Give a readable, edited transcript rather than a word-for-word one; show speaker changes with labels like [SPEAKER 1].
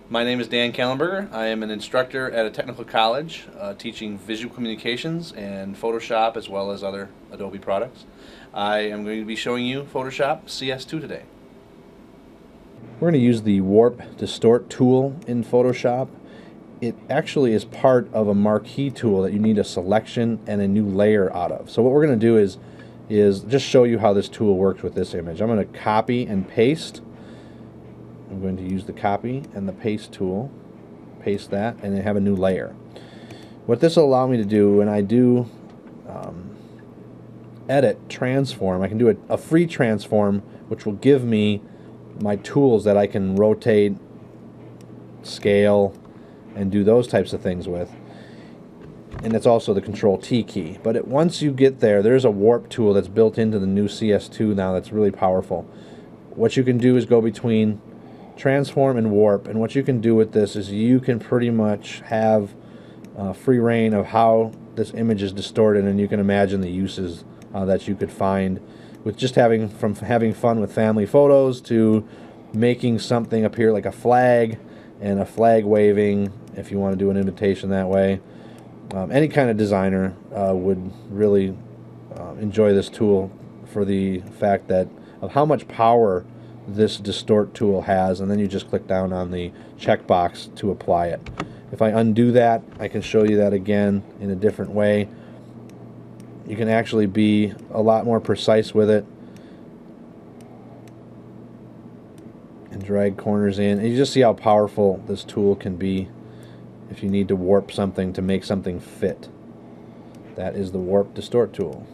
[SPEAKER 1] My name is Dan Kallenberger. I am an instructor at a technical college teaching visual communications and Photoshop as well as other Adobe products. I am going to be showing you Photoshop CS2 today. We're going to use the Warp Distort tool in Photoshop. It actually is part of a marquee tool that you need a selection and a new layer out of. So what we're going to do is just show you how this tool works with this image. I'm going to copy and paste. I'm going to use the copy and the paste tool, paste that, and then have a new layer. What this will allow me to do when I do edit transform, I can do a free transform, which will give me my tools that I can rotate, scale, and do those types of things with. And it's also the Control T key. But once you get there, there's a warp tool that's built into the new CS2 now that's really powerful. What you can do is go between transform and warp, and what you can do with this is you can pretty much have free reign of how this image is distorted, and you can imagine the uses that you could find with just having fun with family photos to making something appear like a flag and a flag waving if you want to do an invitation that way. Any kind of designer would really enjoy this tool for the fact that of how much power this distort tool has, and then you just click down on the checkbox to apply it. If I undo that, I can show you that again in a different way. You can actually be a lot more precise with it and drag corners in, and you just see how powerful this tool can be if you need to warp something to make something fit. That is the Warp Distort tool.